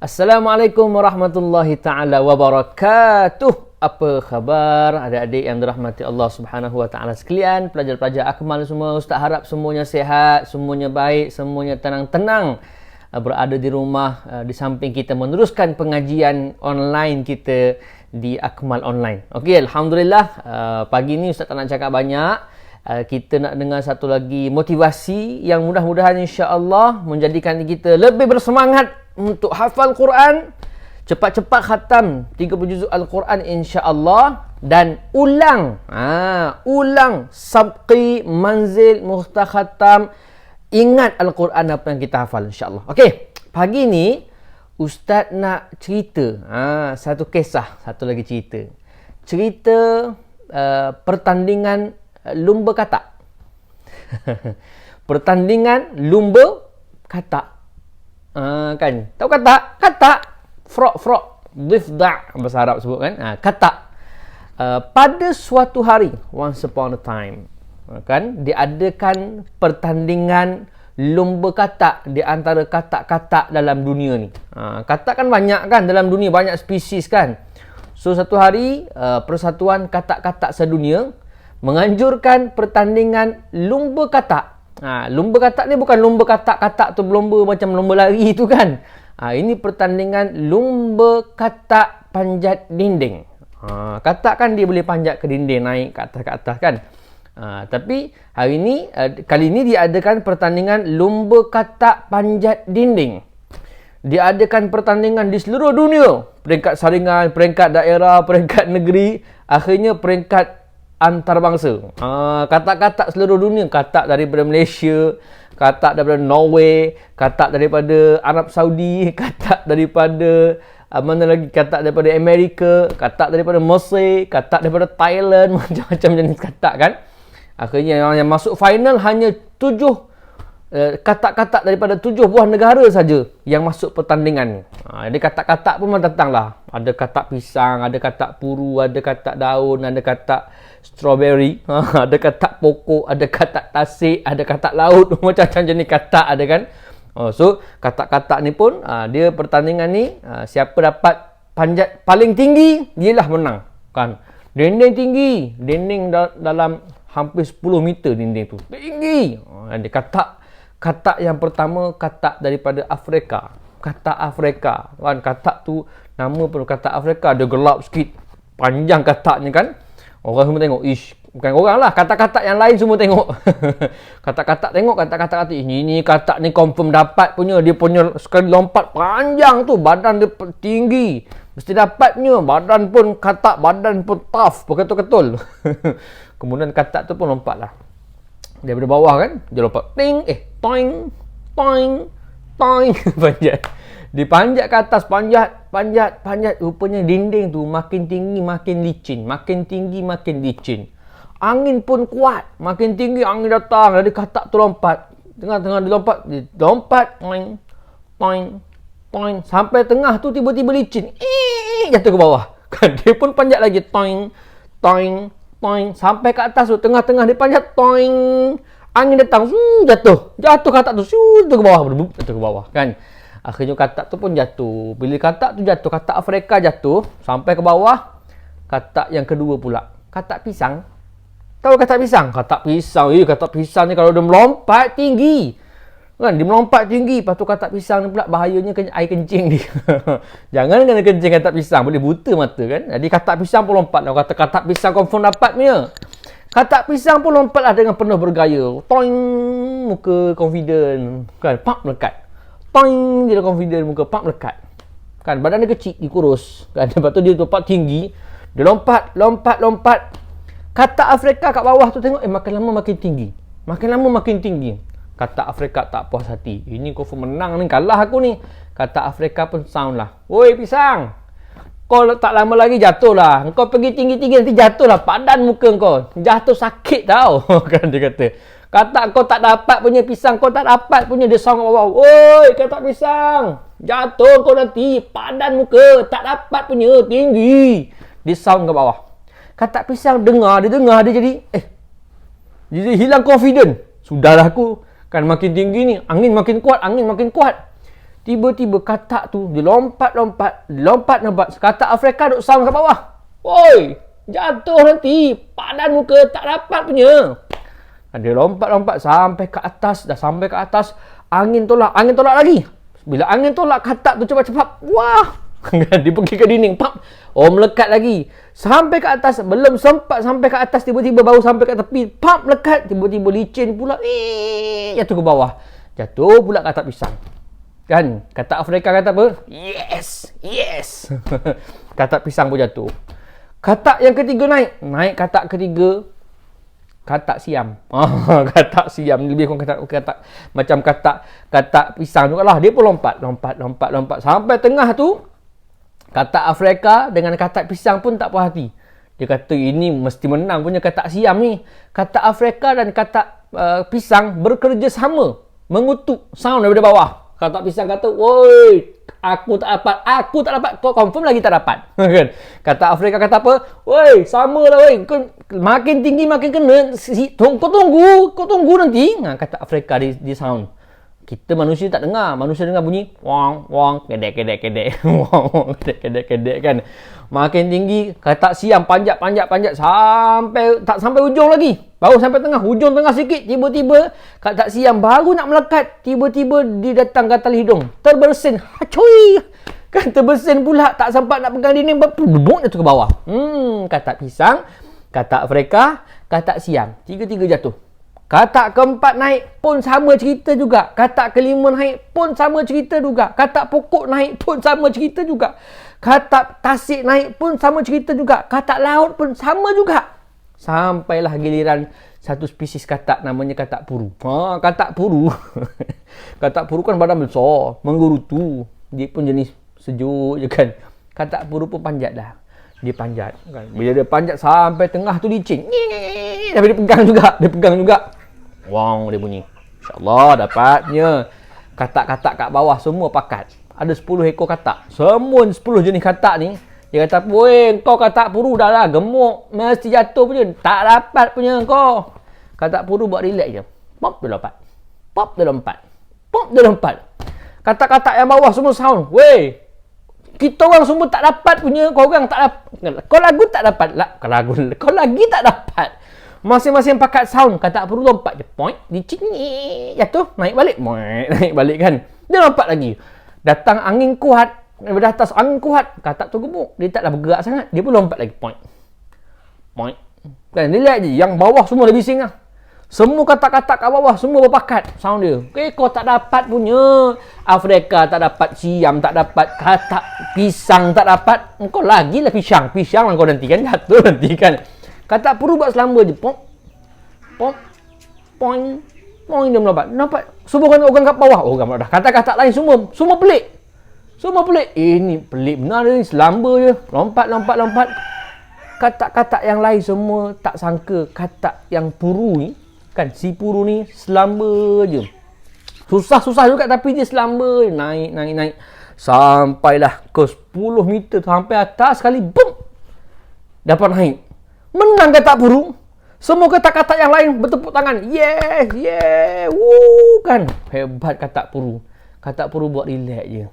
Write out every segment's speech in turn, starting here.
Assalamualaikum warahmatullahi taala wabarakatuh. Apa khabar adik-adik yang dirahmati Allah Subhanahu wa taala sekalian, pelajar-pelajar akmal semua. Ustaz harap semuanya sihat, semuanya baik, semuanya tenang-tenang berada di rumah di samping kita meneruskan pengajian online kita di Akmal Online. Okey, alhamdulillah pagi ni Ustaz tak nak cakap banyak. Kita nak dengar satu lagi motivasi yang mudah-mudahan insya-Allah menjadikan kita lebih bersemangat untuk hafal Quran, cepat-cepat khatam 30 juzuk Al-Quran insya-Allah, dan ulang sabqi manzil muhtakhatam, ingat Al-Quran apa yang kita hafal insya-Allah. Okey, pagi ni Ustaz nak cerita satu kisah, satu lagi cerita pertandingan lumba katak. Pertandingan lumba katak. Kan? Tahu katak? Katak. Frog. Difda' bahasa Arab sebut kan? Katak. Pada suatu hari, once upon a time, kan, diadakan pertandingan lumba katak di antara katak-katak dalam dunia ni. Katak kan banyak kan dalam dunia, banyak spesies kan. So satu hari Persatuan Katak-Katak Sedunia menganjurkan pertandingan lumba katak. Lumba katak ni bukan lumba katak-katak tu, lumba macam lumba lari tu kan. Ini pertandingan lumba katak panjat dinding. Katak kan dia boleh panjat ke dinding, naik ke atas kan. Tapi hari ni, kali ni diadakan pertandingan lumba katak panjat dinding. Diadakan pertandingan di seluruh dunia. Peringkat saringan, peringkat daerah, peringkat negeri, akhirnya peringkat antarabangsa. Katak-katak seluruh dunia, katak daripada Malaysia, katak daripada Norway, katak daripada Arab Saudi, katak daripada mana lagi, katak daripada Amerika, katak daripada Mesir, katak daripada Thailand, macam-macam jenis katak kan. Akhirnya yang masuk final hanya 7 katak-katak daripada 7 buah negara saja yang masuk pertandingan ni. Jadi katak-katak pun datanglah. Ada katak pisang, ada katak puru, ada katak daun, ada katak strawberry, ada katak pokok, ada katak tasik, ada katak laut, macam-macam jenis katak ada kan. So katak-katak ni pun dia pertandingan ni siapa dapat panjat paling tinggi dialah menang kan. Dinding tinggi, dinding dalam hampir 10 meter dinding tu. Tinggi. Ada katak yang pertama, katak daripada Afrika. Katak Afrika. Kan katak tu nama pun katak Afrika, dia gelap sikit. Panjang kataknya kan. Orang semua tengok, bukan orang lah, katak-katak yang lain semua tengok. Katak-katak tengok, katak-katak ini katak ni confirm dapat punya. Dia punya sekali lompat panjang tu, badan dia tinggi. Mesti dapat punya. Badan pun tough, betul-betul. Kemudian katak tu pun lompat lah. Daripada bawah kan, dia lompat. Toing. Panjat. Dipanjat ke atas, panjat. Rupanya dinding tu makin tinggi makin licin. Makin tinggi makin licin. Angin pun kuat. Makin tinggi angin datang. Jadi katak tu lompat. Tengah-tengah dia lompat. Toing. Sampai tengah tu tiba-tiba licin. Jatuh ke bawah. Kan dia pun panjat lagi. Toing. Sampai ke atas tu. Tengah-tengah dia panjat. Toing. Angin datang. Jatuh katak tu. Jatuh ke bawah. Kan. Akhirnya katak tu pun jatuh. Bila katak tu jatuh, katak Afrika jatuh sampai ke bawah, katak yang kedua pula, katak pisang. Tahu katak pisang? Katak pisang ni kalau dia melompat tinggi. Kan dia melompat tinggi, lepas tu katak pisang ni pula bahayanya air kencing dia. Jangan kena kencing katak pisang, boleh buta mata kan. Jadi katak pisang pun lompat. Kalau kata katak pisang confirm dapat punya. Katak pisang pun lompatlah dengan penuh bergaya. Toing, muka confident. Kan, pak melekat. Toing, dia confident, muka pak melekat. Kan, badan dia kecil, dia kurus. Kan, lepas tu dia lompat tinggi. Dia lompat. Katak Afrika kat bawah tu tengok, makin lama makin tinggi. Katak Afrika tak puas hati. Ini kau menang ni, kalah aku ni. Katak Afrika pun sound lah. Woi pisang, kau tak lama lagi jatuh lah. Kau pergi tinggi-tinggi nanti jatuh lah. Padan muka kau. Jatuh sakit tau. Kan dia kata. Katak kau tak dapat punya pisang. Kau tak dapat punya. Dia sound kat bawah. Woi katak pisang, jatuh kau nanti. Padan muka. Tak dapat punya. Tinggi. Dia sound kat bawah. Katak pisang dengar. Dia jadi dia hilang confident. Sudahlah aku. Kan makin tinggi ni. Angin makin kuat. Tiba-tiba katak tu dia lompat. Katak Afrika duk sound kat bawah. Oi, jatuh nanti. Padan muka tak dapat punya. Dia lompat sampai ke atas. Dah sampai ke atas, angin tolak lagi. Bila angin tolak, katak tu cepat-cepat. Wah, dia pergi ke dinding. Pap. Oh, melekat lagi. Sampai ke atas, belum sempat sampai ke atas, tiba-tiba baru sampai ke tepi. Pap, melekat. Tiba-tiba licin pula. Jatuh ke bawah. Jatuh pula katak pisang. Kan? Katak Afrika kata apa? Yes. Katak pisang pun jatuh. Katak yang ketiga naik katak ketiga. Katak siam. Katak siam lebih kurang katak macam katak pisang jugalah. Dia pun lompat sampai tengah tu. Katak Afrika dengan katak pisang pun tak puas hati. Dia kata ini mesti menang punya katak siam ni. Katak Afrika dan katak pisang bekerja sama mengutuk sound daripada bawah. Katak pisang kata, "Woi, aku tak dapat. Kau confirm lagi tak dapat." Kan? Katak Afrika kata apa? "Woi, samalah woi. Makin tinggi makin kena. Kau tunggu nanti." Katak Afrika di sound. Kita manusia tak dengar. Manusia dengar bunyi wang kedek. Wang kedek kan. Makin tinggi, katak siam panjat sampai ujung lagi. Baru sampai tengah, hujung tengah sikit. Tiba-tiba katak siam baru nak melekat, tiba-tiba dia datang gatal hidung. Terbersin. Hacui. Kan terbersin pula, tak sempat nak pegang dinding, berbubuk jatuh ke bawah. Katak pisang, katak Afrika, katak siam. Tiga-tiga jatuh. Katak keempat naik pun sama cerita juga. Katak kelima naik pun sama cerita juga. Katak pokok naik pun sama cerita juga. Katak tasik naik pun sama cerita juga. Katak laut pun sama juga. Sampailah giliran satu spesies katak namanya katak puru. Katak puru. Katak puru kan badan besar, menggerutu. Dia pun jenis sejuk je kan. Katak puru pun panjat dah. Dia panjat kan. Bila dia panjat sampai tengah tu licin. Tapi dia pegang juga. Wang dia bunyi. InsyaAllah dapatnya. Katak-katak kat bawah semua pakat. Ada 10 ekor katak. Semua 10 jenis katak ni. Dia kata, "Weh, kau katak puru dah lah. Gemuk. Mesti jatuh punya. Tak dapat punya kau." Katak puru buat relax je. Pop dia lompat. Katak-katak yang bawah semua sound. "Weh, kita orang semua tak dapat punya. Kau orang tak dapat. Kau lagu tak dapat." Kau lagi tak dapat. Masing-masing pakat sound. Katak puru lompat je. Point. Licin. Jatuh. Naik balik kan. Dia lompat lagi. Datang angin kuat. Daripada atas angin kuat. Katak tu gemuk. Dia taklah bergerak sangat. Dia pun lompat lagi. Point. Kan relax je. Yang bawah semua dah bising lah. Semua katak-katak kat bawah semua berpakat sound dia. Kau tak dapat punya. Afrika tak dapat. Siam tak dapat. Katak pisang tak dapat. Kau lagi lah pisang lah kau nanti kan. Jatuh nanti kan. Katak puru buat selamba je. Poing. Dia nampak. Semua orang kat bawah. Orang dah. Katak-katak lain semua pelik. Ini pelik benar ni. Selamba je. Lompat. Katak-katak yang lain semua tak sangka katak yang puru ni. Kan si puru ni selamba je. Susah juga tapi dia selamba je. Naik. Sampailah ke 10 meter. Sampai atas sekali. Boom. Dapat naik. Menang katak puru. Semua katak-katak yang lain bertepuk tangan. Yeah. Woo. Kan. Hebat katak puru. Katak puru buat relax je.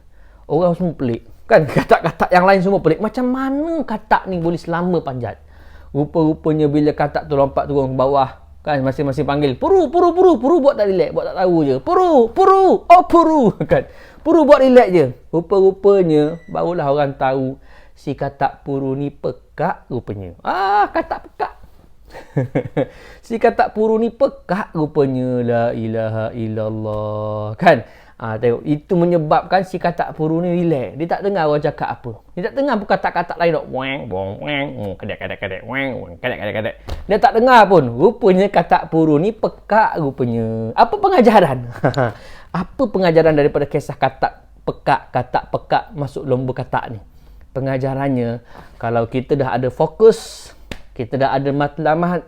Orang semua pelik. Kan katak-katak yang lain semua pelik. Macam mana katak ni boleh selamba panjat? Rupa-rupanya bila katak tu lompat turun ke bawah. Kan masing-masing panggil. Puru. Puru buat tak relax. Buat tak tahu je. Puru. Oh puru. Kan. Puru buat relax je. Rupa-rupanya barulah orang tahu. Si katak puru ni pekak rupanya. Katak pekak. Si katak puru ni pekak rupanya. La ilaha illallah. Kan? Tengok. Itu menyebabkan si katak puru ni relax. Dia tak dengar orang cakap apa. Dia tak dengar pun katak-katak lain. Wang. Kadek. Wang. Kadek. Dia tak dengar pun. Rupanya katak puru ni pekak rupanya. Apa pengajaran? Apa pengajaran daripada kisah katak pekak masuk lomba katak ni? Pengajarannya, kalau kita dah ada fokus, kita dah ada matlamat,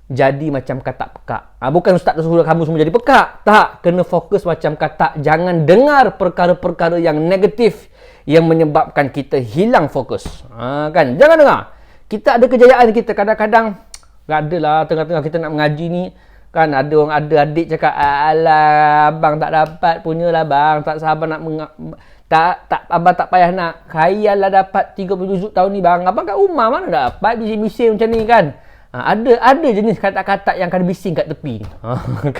jadi macam katak pekak. Bukan ustaz suruh kamu semua jadi pekak. Tak, kena fokus macam katak. Jangan dengar perkara-perkara yang negatif yang menyebabkan kita hilang fokus. Kan? Jangan dengar. Kita ada kejayaan kita. Kadang-kadang, tak adalah tengah-tengah kita nak mengaji ni, Kan ada orang, ada adik cakap, alah abang tak dapat punyalah bang, tak sabar nak abang tak payah nak khayal lah dapat 30 juzuk tahun ni bang. Abang kat rumah mana dapat bising-bising macam ni kan. Ada jenis kata-kata yang akan bising kat tepi.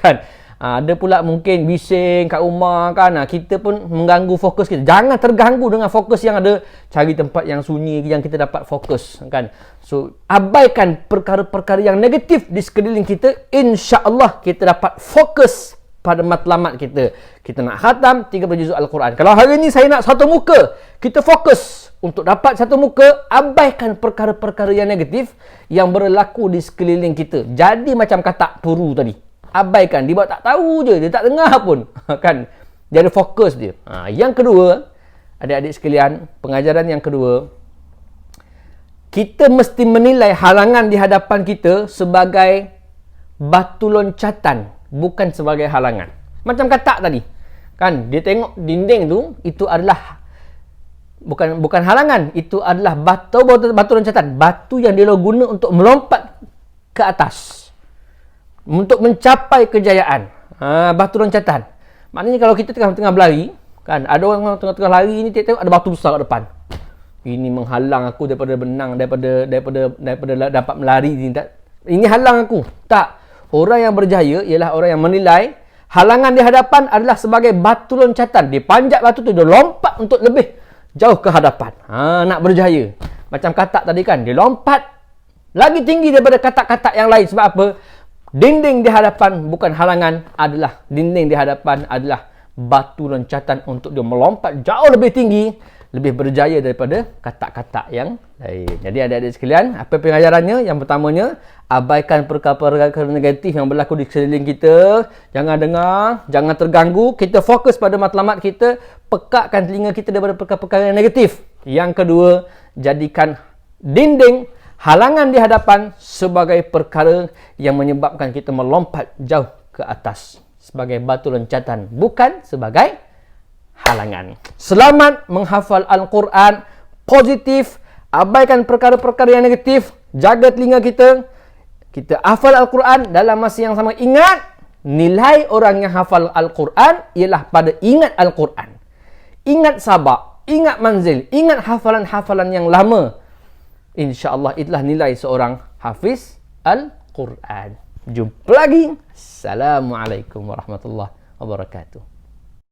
Kan. Ada pula mungkin bising kat rumah kan. Kita pun mengganggu fokus kita. Jangan terganggu dengan fokus yang ada. Cari tempat yang sunyi yang kita dapat fokus kan. So, abaikan perkara-perkara yang negatif di sekeliling kita. InsyaAllah kita dapat fokus pada matlamat kita. Kita nak khatam 30 juzuk Al-Quran. Kalau hari ni saya nak satu muka, kita fokus untuk dapat satu muka. Abaikan perkara-perkara yang negatif yang berlaku di sekeliling kita. Jadi macam katak puru tadi. Abaikan. Dia buat tak tahu je. Dia tak dengar pun. Kan? Dia ada fokus dia. Yang kedua, adik-adik sekalian, pengajaran yang kedua, kita mesti menilai halangan di hadapan kita sebagai batu loncatan, bukan sebagai halangan. Macam katak tadi. Kan? Dia tengok dinding tu, itu adalah bukan halangan. Itu adalah batu loncatan. Batu yang dia guna untuk melompat ke atas. Untuk mencapai kejayaan. Batu loncatan. Maknanya kalau kita tengah berlari, kan, ada orang tengah lari ni tengok ada batu besar kat depan. Ini menghalang aku daripada benang, daripada dapat melari ni. Ini halang aku. Tak. Orang yang berjaya ialah orang yang menilai halangan di hadapan adalah sebagai batu loncatan. Dia panjat batu tu, dia lompat untuk lebih jauh ke hadapan. Nak berjaya. Macam katak tadi kan, dia lompat lagi tinggi daripada katak-katak yang lain. Sebab apa? Dinding di hadapan bukan halangan, adalah dinding di hadapan adalah batu loncatan untuk dia melompat jauh lebih tinggi, lebih berjaya daripada katak-katak yang lain. Jadi adik-adik sekalian, apa pengajarannya? Yang pertamanya, abaikan perkara-perkara negatif yang berlaku di sekeliling kita. Jangan dengar, jangan terganggu. Kita fokus pada matlamat kita, pekakkan telinga kita daripada perkara-perkara yang negatif. Yang kedua, jadikan dinding halangan di hadapan sebagai perkara yang menyebabkan kita melompat jauh ke atas. Sebagai batu loncatan, bukan sebagai halangan. Selamat menghafal Al-Quran. Positif. Abaikan perkara-perkara yang negatif. Jaga telinga kita. Kita hafal Al-Quran dalam masa yang sama. Ingat, nilai orang yang hafal Al-Quran ialah pada ingat Al-Quran. Ingat sabak. Ingat manzil. Ingat hafalan-hafalan yang lama. InsyaAllah itulah nilai seorang hafiz Al-Quran. Jumpa lagi. Assalamualaikum warahmatullahi wabarakatuh.